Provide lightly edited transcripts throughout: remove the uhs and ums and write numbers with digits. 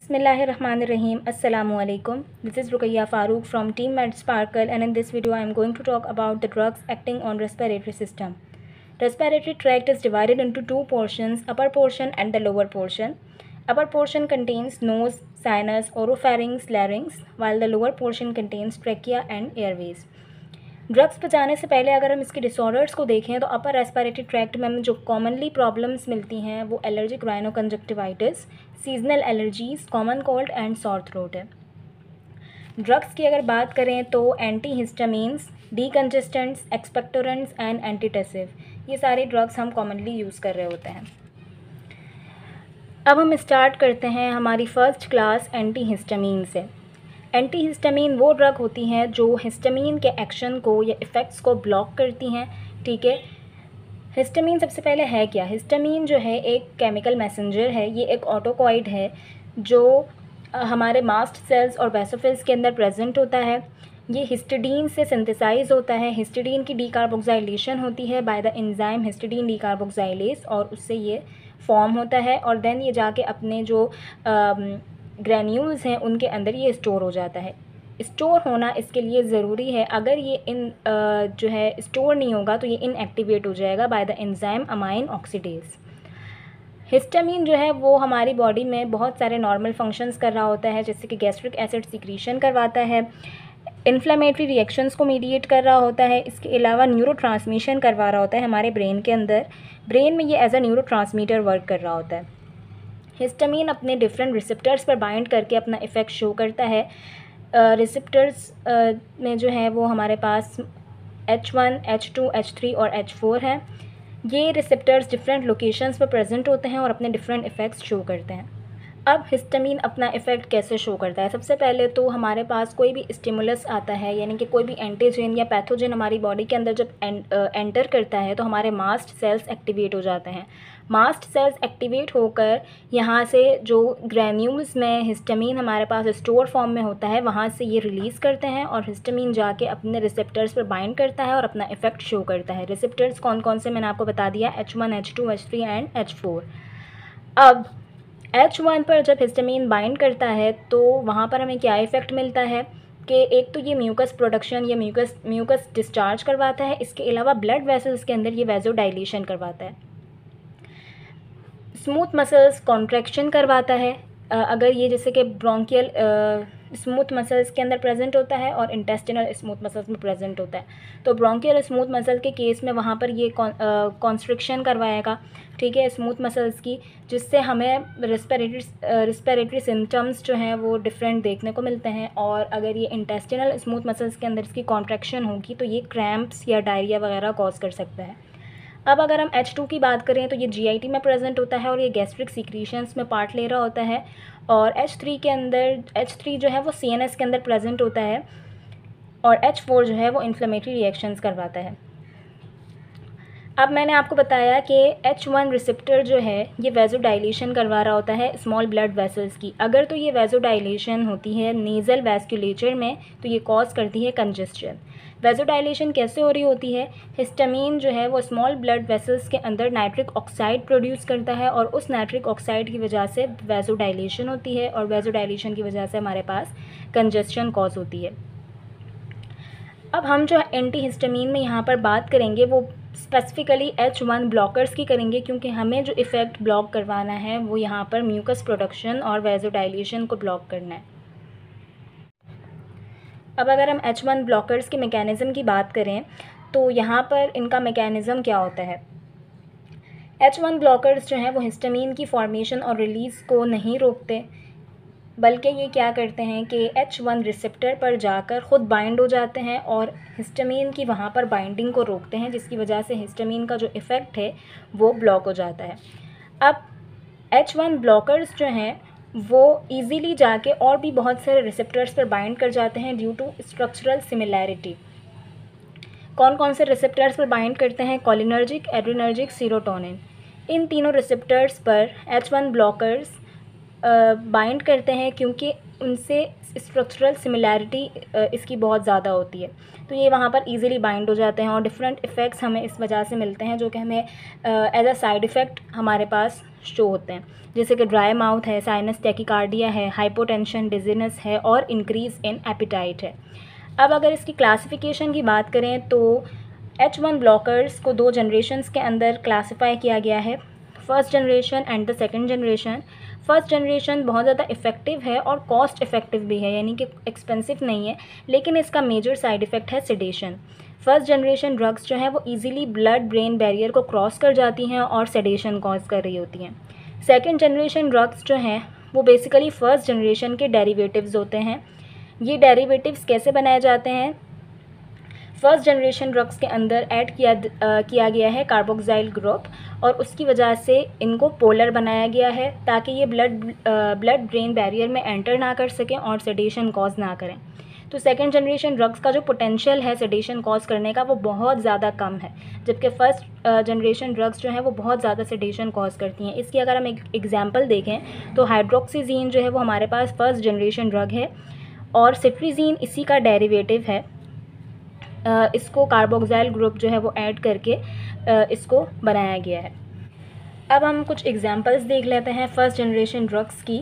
Bismillahirrahmanirrahim. Assalamu alaikum. This is Ruqayya Farooq from Team Med Sparkle, and in this video I am going to talk about the drugs acting on respiratory system. Respiratory tract is divided into two portions, upper portion and the lower portion. Upper portion contains nose, sinus, oropharynx, larynx, while the lower portion contains trachea and airways. Drugs पे जाने से पहले अगर हम इसके disorders को देखें तो अपर रेस्पिरेटरी ट्रैक्ट में हमें जो कॉमनली प्रॉब्लम्स मिलती हैं वो allergic rhinoconjunctivitis, seasonal allergies, common cold and sore throat है। ड्रग्स की अगर बात करें तो antihistamines, decongestants, expectorants and antitussive, ये सारे ड्रग्स हम कॉमनली यूज़ कर रहे होते हैं। अब हम स्टार्ट करते हैं हमारी फर्स्ट क्लास एंटी हिस्टामीन से। एंटी हिस्टामीन वो ड्रग होती हैं जो हिस्टामीन के एक्शन को या इफ़ेक्ट्स को ब्लॉक करती हैं। ठीक है, हिस्टामीन सबसे पहले है क्या? हिस्टामीन जो है एक केमिकल मैसेंजर है, ये एक ऑटोकॉइड है जो हमारे मास्ट सेल्स और बेसोफिल्स के अंदर प्रेजेंट होता है। ये हिस्टिडीन से सिंथेसाइज होता है। हिस्टिडीन की डीकार्बोक्साइलेशन होती है बाय द एंजाइम हिस्टिडीन डीकार्बोक्साइलेज, और उससे ये फॉर्म होता है और देन ये जाके अपने जो ग्रैन्यूल्स हैं उनके अंदर ये स्टोर हो जाता है। स्टोर होना इसके लिए ज़रूरी है, अगर ये जो है स्टोर नहीं होगा तो ये इनएक्टिवेट हो जाएगा by the enzyme amine oxidase. Histamine जो है वो हमारी बॉडी में बहुत सारे नॉर्मल फंक्शंस कर रहा होता है, जैसे कि गैस्ट्रिक एसिड सिक्रीशन करवाता है, इन्फ्लेमेटरी रिएक्शंस को मीडिएट कर रहा होता है, इसके अलावा न्यूरो ट्रांसमिशन करवा रहा होता है हमारे ब्रेन के अंदर। ब्रेन में ये as a neurotransmitter work कर रहा होता है। हिस्टामीन अपने डिफरेंट रिसेप्टर्स पर बाइंड करके अपना इफ़ेक्ट शो करता है। रिसेप्टर्स में जो है वो हमारे पास H1, H2, H3 और H4 है। ये रिसेप्टर्स डिफरेंट लोकेशंस पर प्रेजेंट होते हैं और अपने डिफरेंट इफ़ेक्ट्स शो करते हैं। अब हिस्टामीन अपना इफ़ेक्ट कैसे शो करता है? सबसे पहले तो हमारे पास कोई भी स्टिमुलस आता है, यानी कि कोई भी एंटीजन या पैथोजन हमारी बॉडी के अंदर जब एंटर करता है तो हमारे मास्ट सेल्स एक्टिवेट हो जाते हैं। मास्ट सेल्स एक्टिवेट होकर यहाँ से जो ग्रैन्यूल्स में हिस्टामीन हमारे पास स्टोर फॉर्म में होता है वहाँ से ये रिलीज़ करते हैं और हिस्टामीन जाके अपने रिसेप्टर्स पर बाइंड करता है और अपना इफ़ेक्ट शो करता है। रिसेप्टर्स कौन कौन से मैंने आपको बता दिया, H1, H2, H3 and H4। अब H1 पर जब हिस्टामीन बाइंड करता है तो वहाँ पर हमें क्या इफ़ेक्ट मिलता है कि एक तो ये म्यूकस प्रोडक्शन या म्यूकस डिस्चार्ज करवाता है, इसके अलावा ब्लड वेसल्स के अंदर ये वेजो डायलेशन करवाता है। स्मूथ मसल्स कॉन्ट्रैक्शन करवाता है, अगर ये जैसे कि ब्रोंकियल स्मूथ मसल्स के अंदर प्रेजेंट होता है और इंटेस्टिनल स्मूथ मसल्स में प्रेजेंट होता है, तो ब्रोंकियल स्मूथ मसल के केस में वहाँ पर ये कॉन्स्ट्रिक्शन करवाएगा, ठीक है, स्मूथ मसल्स की, जिससे हमें रिस्पिरेटरी सिम्टम्स जो हैं वो डिफरेंट देखने को मिलते हैं। और अगर ये इंटेस्टिनल स्मूथ मसल्स के अंदर इसकी कॉन्ट्रैक्शन होगी तो ये क्रैम्प्स या डायरिया वगैरह कॉज कर सकता है। अब अगर हम H2 की बात करें तो ये GIT में प्रेजेंट होता है और ये गैस्ट्रिक सीक्रीशंस में पार्ट ले रहा होता है। और H3 जो है वो CNS के अंदर प्रेजेंट होता है और H4 जो है वो इन्फ्लेमेटरी रिएक्शंस करवाता है। अब मैंने आपको बताया कि H1 रिसेप्टर जो है ये वेजो डायलेशन करवा रहा होता है स्मॉल ब्लड वेसल्स की। अगर तो ये वेजो डायलेशन होती है नेज़ल वैस्कुलेचर में तो ये कॉज करती है कंजेस्शन। वेजो डायलेशन कैसे हो रही होती है? हिस्टामीन जो है वो स्मॉल ब्लड वेसल्स के अंदर नाइट्रिक ऑक्साइड प्रोड्यूस करता है और उस नाइट्रिक ऑक्साइड की वजह से वेजो डायलेशन होती है और वेजो डायलेशन की वजह से हमारे पास कंजेस्शन कॉज होती है। अब हम जो एंटी हिस्टामीन में यहाँ पर बात करेंगे वो स्पेसिफिकली H1 ब्लॉकर्स की करेंगे, क्योंकि हमें जो इफ़ेक्ट ब्लॉक करवाना है वो यहाँ पर म्यूकस प्रोडक्शन और वेजो डायलेशन को ब्लॉक करना है। अब अगर हम H1 ब्लॉकर्स के मैकेनिज़्म की बात करें तो यहाँ पर इनका मैकेनिज़्म क्या होता है? H1 ब्लॉकर्स जो हैं वो हिस्टामीन की फॉर्मेशन और रिलीज़ को नहीं रोकते, बल्कि ये क्या करते हैं कि H1 रिसेप्टर पर जाकर ख़ुद बाइंड हो जाते हैं और हिस्टामीन की वहाँ पर बाइंडिंग को रोकते हैं, जिसकी वजह से हिस्टामीन का जो इफ़ेक्ट है वो ब्लॉक हो जाता है। अब H1 ब्लॉकर्स जो हैं वो इजीली जाके और भी बहुत सारे रिसेप्टर्स पर बाइंड कर जाते हैं ड्यू टू स्ट्रक्चरल सिमिलैरिटी। कौन कौन से रिसेप्टर्स पर बाइंड करते हैं? Cholinergic, adrenergic, serotonin. इन तीनों रिसेप्टर्स पर H1 ब्लॉकर्स बाइंड करते हैं क्योंकि उनसे स्ट्रक्चरल सिमिलैरिटी इसकी बहुत ज़्यादा होती है, तो ये वहाँ पर इजीली बाइंड हो जाते हैं और डिफरेंट इफ़ेक्ट्स हमें इस वजह से मिलते हैं जो कि हमें एज अ साइड इफ़ेक्ट हमारे पास शो होते हैं, जैसे कि ड्राई माउथ है, साइनस टैकीकार्डिया है, हाइपोटेंशन, डिजीनेस है और इंक्रीज़ इन एपिटाइट है। अब अगर इसकी क्लासिफिकेशन की बात करें तो H1 ब्लॉकर्स को 2 जनरेशन्स के अंदर क्लासिफाई किया गया है, first generation and the second generation. First generation बहुत ज़्यादा इफ़ेक्टिव है और कॉस्ट इफ़ेक्टिव भी है, यानी कि एक्सपेंसिव नहीं है, लेकिन इसका मेजर साइड इफ़ेक्ट है सेडेशन। फर्स्ट जनरेशन ड्रग्स जो है वो इजीली ब्लड ब्रेन बैरियर को क्रॉस कर जाती हैं और सेडेशन कॉज कर रही होती हैं। सेकंड जनरेशन ड्रग्स जो हैं वो बेसिकली फ़र्स्ट जनरेशन के डेरिवेटिव्स होते हैं। ये डेरिवेटिव्स कैसे बनाए जाते हैं? फर्स्ट जनरेशन ड्रग्स के अंदर ऐड किया गया है कार्बोक्सिल ग्रुप और उसकी वजह से इनको पोलर बनाया गया है ताकि ये ब्लड ब्रेन बैरियर में एंटर ना कर सकें और सेडेशन कॉज ना करें। तो सेकेंड जनरेशन ड्रग्स का जो पोटेंशियल है सेडेशन कॉज करने का वो बहुत ज़्यादा कम है, जबकि फ़र्स्ट जनरेशन ड्रग्स जो है वो बहुत ज़्यादा सेडेशन कॉज करती हैं। इसकी अगर हम एक एग्जांपल देखें तो हाइड्रोक्सीजीन जो है वो हमारे पास फर्स्ट जनरेशन ड्रग है और सिट्रीजीन इसी का डेरिवेटिव है। इसको कार्बोक्सिल ग्रुप जो है वो ऐड करके इसको बनाया गया है। अब हम कुछ एग्जांपल्स देख लेते हैं फर्स्ट जनरेशन ड्रग्स की,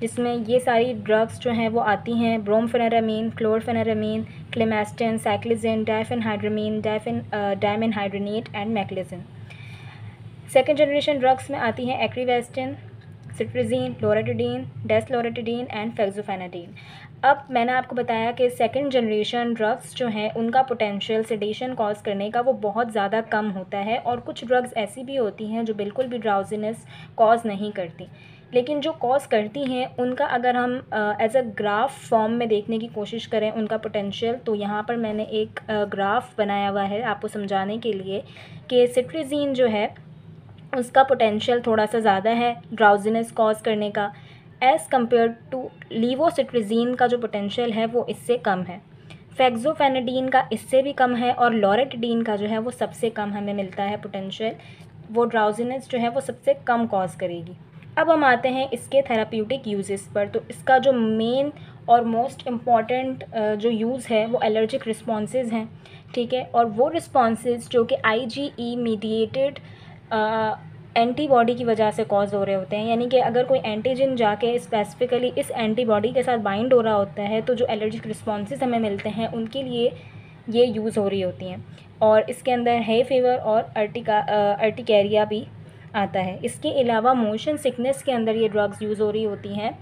जिसमें ये सारी ड्रग्स जो हैं वो आती हैं brompheniramine, chlorpheniramine, clemastine, cyclizine, diphenhydramine, dimenhydrinate and meclizine. Second generation drugs में आती हैं एक्रीवेस्टिन, सिट्रीजीन, लोराटिडीन, डेसलोराटिडीन एंड फेक्सोफेनाडीन। अब मैंने आपको बताया कि सेकंड जनरेशन ड्रग्स जो हैं उनका पोटेंशियल सेडेशन कॉज करने का वो बहुत ज़्यादा कम होता है और कुछ ड्रग्स ऐसी भी होती हैं जो बिल्कुल भी ड्राउजीनेस कॉज नहीं करती, लेकिन जो कॉज करती हैं उनका अगर हम एज अ ग्राफ फॉर्म में देखने की कोशिश करें उनका पोटेंशियल, तो यहाँ पर मैंने एक ग्राफ बनाया हुआ है आपको समझाने के लिए कि सिट्रीजीन जो है उसका पोटेंशियल थोड़ा सा ज़्यादा है ड्राउजीनेस कॉज करने का, एज़ कम्पेयर टू लीवोसिट्रीजीन का जो पोटेंशियल है वो इससे कम है। फेक्सोफेनाडीन का इससे भी कम है और लोरेटिडीन का जो है वो सबसे कम हमें मिलता है पोटेंशियल, वो ड्राउजीनेस जो है वो सबसे कम कॉज करेगी। अब हम आते हैं इसके थेराप्यूटिक यूजेस पर। तो इसका जो मेन और मोस्ट इम्पॉर्टेंट जो यूज़ है वो एलर्जिक रिस्पॉन्सेज हैं, ठीक है, और वो रिस्पॉन्सेज जो कि IgE मीडिएटेड एंटीबॉडी की वजह से कॉज हो रहे होते हैं, यानी कि अगर कोई एंटीजन जाके स्पेसिफिकली इस एंटीबॉडी के साथ बाइंड हो रहा होता है तो जो एलर्जिक रिस्पॉन्सेज हमें मिलते हैं उनके लिए ये यूज़ हो रही होती हैं। और इसके अंदर है फीवर और अर्टिकेरिया भी आता है। इसके अलावा मोशन सिकनेस के अंदर ये ड्रग्स यूज़ हो रही होती हैं,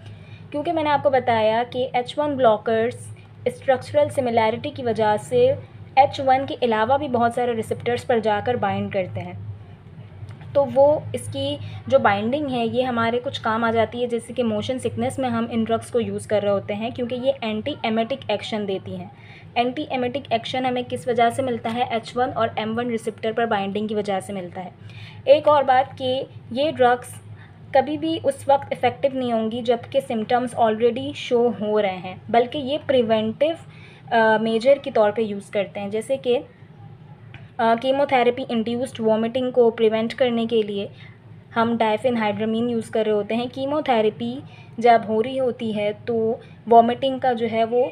क्योंकि मैंने आपको बताया कि H1 ब्लॉकर्स स्ट्रक्चरल सिमिलैरिटी की वजह से H1 के अलावा भी बहुत सारे रिसेप्टर्स पर जाकर बाइंड करते हैं, तो वो इसकी जो बाइंडिंग है ये हमारे कुछ काम आ जाती है, जैसे कि मोशन सिकनेस में हम इन ड्रग्स को यूज़ कर रहे होते हैं क्योंकि ये एंटी एमेटिक एक्शन देती हैं। एंटी एमेटिक एक्शन हमें किस वजह से मिलता है? H1 और M1 रिसेप्टर पर बाइंडिंग की वजह से मिलता है। एक और बात कि ये ड्रग्स कभी भी उस वक्त इफ़ेक्टिव नहीं होंगी जबकि सिम्टम्स ऑलरेडी शो हो रहे हैं, बल्कि ये प्रिवेंटिव मेजर के तौर पे यूज़ करते हैं, जैसे कि कीमोथेरेपी इंड्यूस्ड वॉमिटिंग को प्रिवेंट करने के लिए हम डायफेनहाइड्रामीन यूज़ कर रहे होते हैं। कीमोथेरेपी जब हो रही होती है तो वॉमिटिंग का जो है वो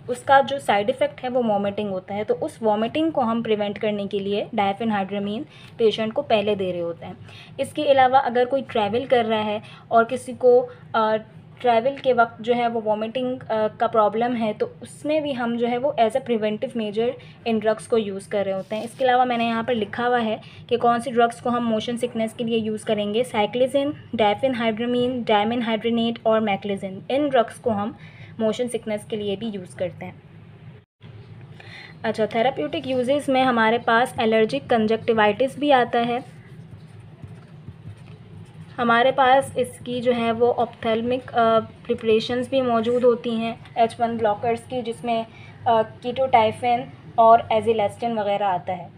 उसका जो साइड इफ़ेक्ट है वो वॉमिटिंग होता है, तो उस वॉमिटिंग को हम प्रिवेंट करने के लिए डायफेनहाइड्रामीन पेशेंट को पहले दे रहे होते हैं। इसके अलावा अगर कोई ट्रैवल कर रहा है और किसी को ट्रैवल के वक्त जो है वो वॉमिटिंग का प्रॉब्लम है, तो उसमें भी हम जो है वो एज अ प्रिवेंटिव मेजर इन ड्रग्स को यूज़ कर रहे होते हैं। इसके अलावा मैंने यहाँ पर लिखा हुआ है कि कौन सी ड्रग्स को हम मोशन सिकनेस के लिए यूज़ करेंगे। साइक्लिजिन, डायफेनहाइड्रामीन, डायमेनहाइड्रेनेट और मैक्लिजिन, इन ड्रग्स को हम मोशन सिकनेस के लिए भी यूज़ करते हैं। अच्छा, थेराप्यूटिक यूजेस में हमारे पास एलर्जिक कंजक्टिवाइटिस भी आता है। हमारे पास इसकी जो है वो ऑप्थेल्मिक प्रिपरेशंस भी मौजूद होती हैं H1 ब्लॉकर्स की, जिसमें कीटोटाइफिन और एजिलेस्टिन वगैरह आता है।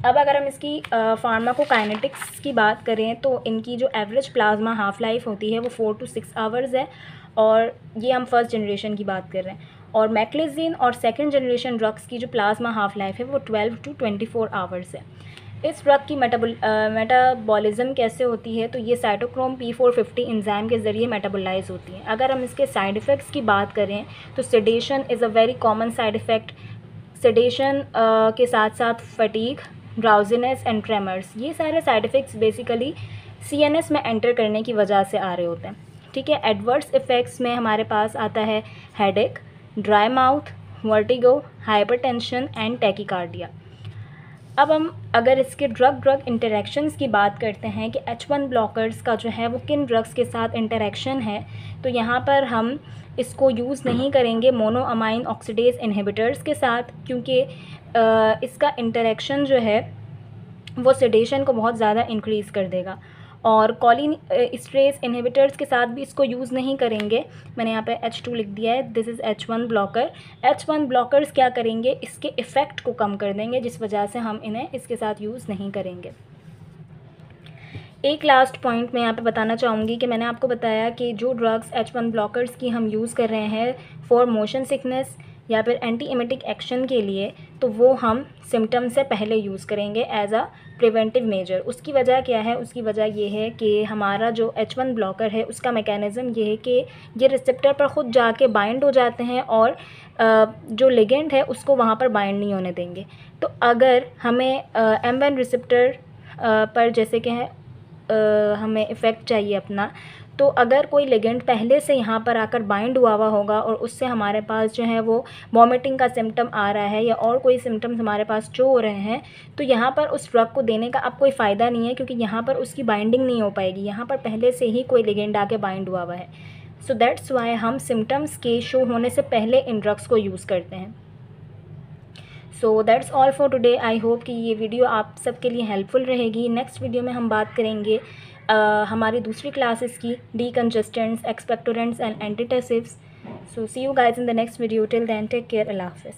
अब अगर हम इसकी फार्माकोकाइनेटिक्स की बात करें तो इनकी जो एवरेज प्लाज्मा हाफ लाइफ होती है वो 4 to 6 आवर्स है, और ये हम फर्स्ट जनरेशन की बात कर रहे हैं। और मैक्लिजिन और सेकंड जनरेशन ड्रग्स की जो प्लाज्मा हाफ लाइफ है वो 12 to 24 आवर्स है। इस ड्रग की मेटाबॉलिज्म कैसे होती है, तो ये साइटोक्रोम P450 एंजाइम के ज़रिए मेटाबोलाइज होती है। अगर हम इसके साइड इफ़ेक्ट्स की बात करें तो sedation is a very common side effect. Sedation के साथ साथ फटीग, ड्राउजीनेस एंड ट्रेमर्स, ये सारे साइड इफ़ेक्ट्स बेसिकली CNS में एंटर करने की वजह से आ रहे होते हैं। ठीक है, एडवर्स इफ़ेक्ट्स में हमारे पास आता है headache, dry mouth, vertigo, hypertension and tachycardia. अब हम अगर इसके ड्रग इंटरेक्शंस की बात करते हैं कि H1 ब्लॉकर्स का जो है वो किन ड्रग्स के साथ इंटरेक्शन है, तो यहाँ पर हम इसको यूज़ नहीं करेंगे मोनोअमाइन ऑक्सीडेज इनहिबिटर्स के साथ, क्योंकि इसका इंटरेक्शन जो है वो सेडेशन को बहुत ज़्यादा इंक्रीज़ कर देगा। और कॉलिन स्ट्रेस इनहिबिटर्स के साथ भी इसको यूज़ नहीं करेंगे। मैंने यहाँ पे H2 लिख दिया है, this is H1 blocker. H1 blockers क्या करेंगे, इसके इफ़ेक्ट को कम कर देंगे, जिस वजह से हम इन्हें इसके साथ यूज़ नहीं करेंगे। एक लास्ट पॉइंट मैं यहाँ पे बताना चाहूँगी कि मैंने आपको बताया कि जो ड्रग्स H1 ब्लॉकर्स की हम यूज़ कर रहे हैं फॉर मोशन सिकनेस या फिर एंटी एमेटिक एक्शन के लिए, तो वो हम सिम्टम से पहले यूज़ करेंगे एज अ प्रिवेंटिव मेजर। उसकी वजह क्या है, उसकी वजह ये है कि हमारा जो H1 ब्लॉकर है उसका मैकेनिज़्म ये है कि ये रिसेप्टर पर ख़ुद जाके बाइंड हो जाते हैं और जो लिगेंड है उसको वहाँ पर बाइंड नहीं होने देंगे। तो अगर हमें M1 रिसेप्टर पर जैसे कि हमें इफ़ेक्ट चाहिए अपना, तो अगर कोई लिगेंड पहले से यहाँ पर आकर बाइंड हुआ होगा और उससे हमारे पास जो है वो वॉमिटिंग का सिम्टम आ रहा है या और कोई सिम्टम्स हमारे पास जो हो रहे हैं, तो यहाँ पर उस ड्रग को देने का अब कोई फ़ायदा नहीं है, क्योंकि यहाँ पर उसकी बाइंडिंग नहीं हो पाएगी, यहाँ पर पहले से ही कोई लिगेंड आके बाइंड हुआ है। सो दैट्स वाई हम सिम्टम्स के शो होने से पहले इन ड्रग्स को यूज़ करते हैं। So that's all for today. I hope कि ये वीडियो आप सबके लिए हेल्पफुल रहेगी। नेक्स्ट वीडियो में हम बात करेंगे हमारी दूसरी क्लासेस की, decongestants, expectorants and antitussives. So see you guys in the next video. Till then take care, अल्लाह हाफ़िज़।